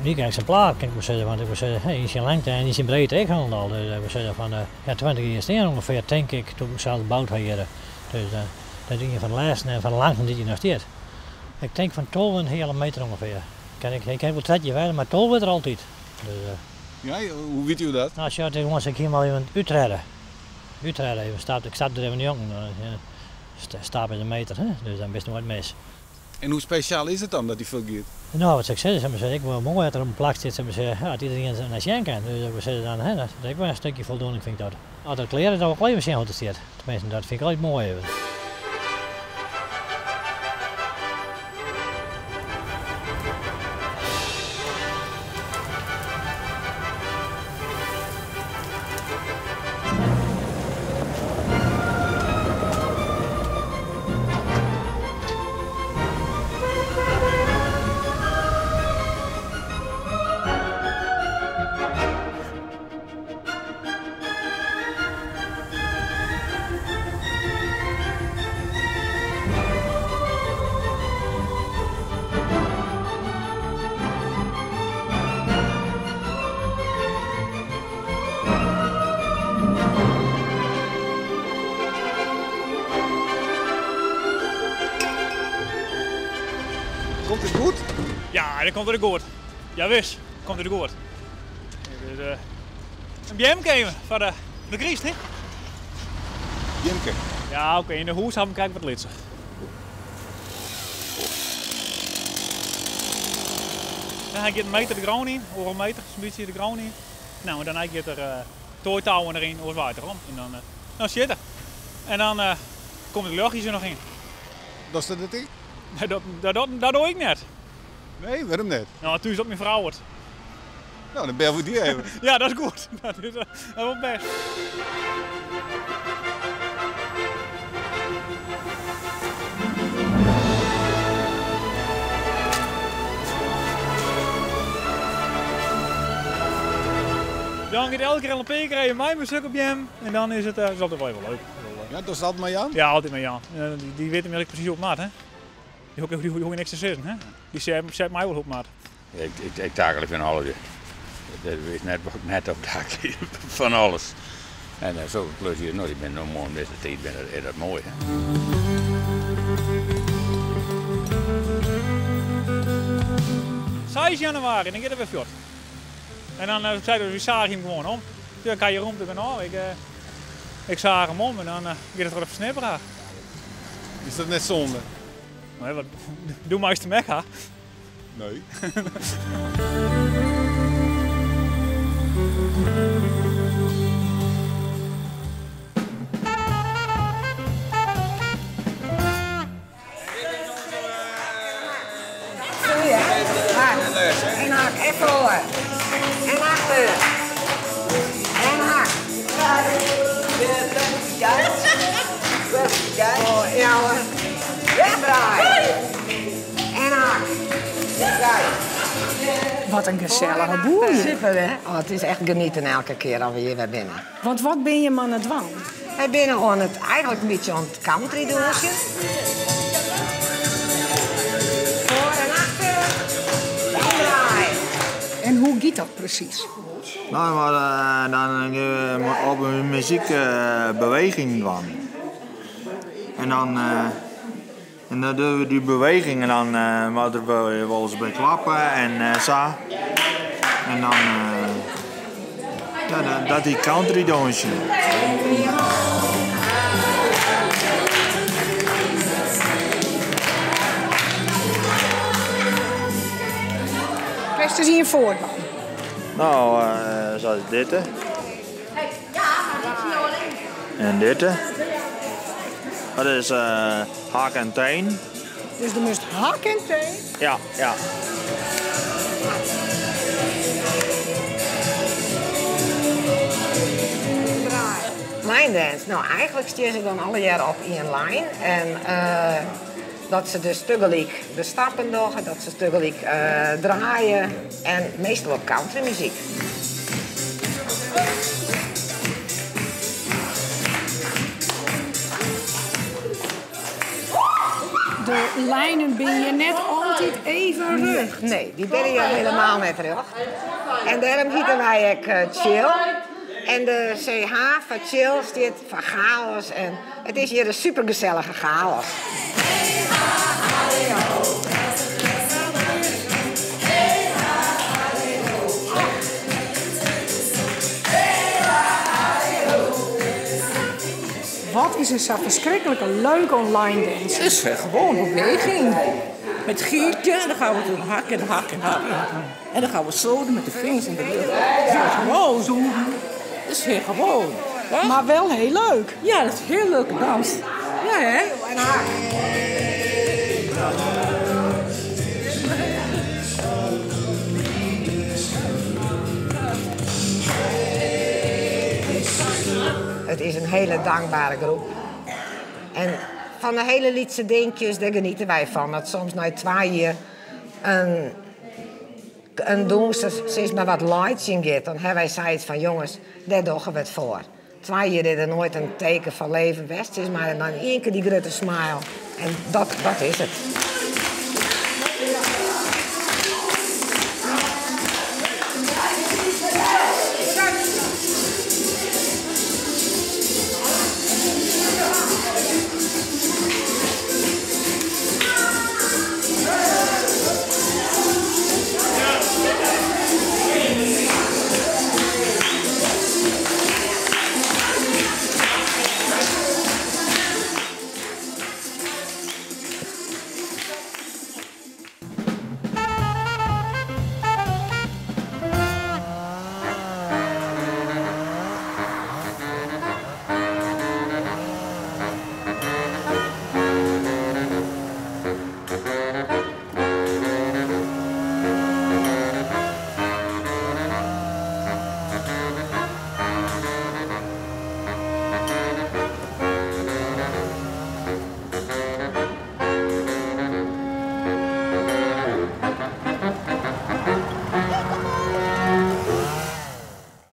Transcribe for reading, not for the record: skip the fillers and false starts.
niet exemplaar, kan ik maar zeggen. Want ik wil zeggen, in zijn lengte en in zijn breedte ik al. Dus ik wil zeggen van 20 jaar steen ongeveer, denk ik, toen ik zelf gebouwd had hier. Dus dat is een van de laatste en van de langste die je nog steeds. Ik denk van 12 hele meter ongeveer. Ik heb wel 30 verder, maar 12 wordt er altijd. Dus, ja, hoe weet u dat? Nou, als jongens, ik hier maar even uitrijden. Uitrijden even, ik stap er even niet op. Stap in een meter, hè? Dus dan is het nooit mis. En hoe speciaal is het dan dat hij veel gaat? Nou, wat ik zeg, ik wil mooi dat er op een plak zit, dat iedereen naar zien kan. Dus we zeggen dan, dat is ook wel een stukje voldoening, vind ik dat. Als dat kleren, dat ook wel even zien hoe het zit. Tenminste, dat vind ik altijd mooi. Even. Komt het goed? Ja, dat komt er goed. Ja, wist, komt er goed. Dus, een BM even van de Griest, hè? Jimke. Ja, oké, in de hoes hebben we kijken wat litsen. Dan heb je een meter de grond in, over een meter, zo'n beetje de grond in. Nou, en dan heb je er tooitouwen erin, over het water om. En dan zit er. En dan komt het luchtje er nog in. Dat is dat het? Dat doe ik net. Nee, waarom niet? Nou, toen is dat mijn vrouw wordt. Nou, dan bel we die even. Ja, dat is goed. Dat is wel best. Dan gaat elke keer een LP krijgen, mij een stuk op je hem. En dan is het altijd wel even leuk. Ja, dat is altijd met Jan? Ja, altijd met Jan. Die weet hem precies op maat, hè? Die hoeft niks te zeggen, hè? Die zet mij wel op maat. Ik takel van alles. Dat is net op takel van alles. En zoveel plezier. Nou, ik ben nog mooi met de tijd, is dat mooi. Hè? 6 januari, dan gaat het weer fjord. En dan zeiden we zagen hem gewoon om. Toen kan je rond en nou, ik zag hem om en dan gaat het weer op snipperen. Is dat net zonde? Nee, wat, doe maar eens te mekka. Nee. En hak, en voor. En achter. En hak. Oh, ja hoor. En draai. En hak. Kijk. Wat een gezellige boel. Super hè? Oh, het is echt genieten elke keer als we hier weer binnen. Want wat ben je man aan het doen? Wij binnen gewoon het eigenlijk een beetje aan het country doosje. Voor en achter. En draai. En hoe gaat dat precies? Nou, maar dan op een muziekbeweging van. En dan doen we die beweging en dan moeten we wel eens bij klappen en zo. En dan dat die country dansje. Rest is hier voor. Nou, zoals dit. En dit. Dat is hak en teen. Dus er moest hak en teen. Ja, ja. Line dance. Nou, eigenlijk stier ze dan alle jaren op één lijn. En dat ze dus tegelijk de stappen doen, dat ze tegelijk draaien. En meestal op countrymuziek. de lijnen ben je net altijd even rug. Nee, die ben je helemaal net terug. En daarom gieten wij ook chill. En de CH van chill staat van chaos. En het is hier een supergezellige chaos. Wat is er zo verschrikkelijk leuk online dance? Het is gewoon beweging. Met gietje, en dan gaan we doen hakken. En dan gaan we zoden met de vingers in de lucht. Ja, gewoon zo. Het is heel gewoon. Hè? Maar wel heel leuk. Ja, dat is heel leuke dans. Ja, hè? Het is een hele dankbare groep. En van de hele liedse dingetjes, daar genieten wij van. Dat soms na 2 jaar een doenster steeds maar wat lights in gaat. Dan hebben wij zoiets van, jongens, daar doen we het voor. 2 jaar is er nooit een teken van leven best is, maar dan 1 keer die grote smile. En dat is het.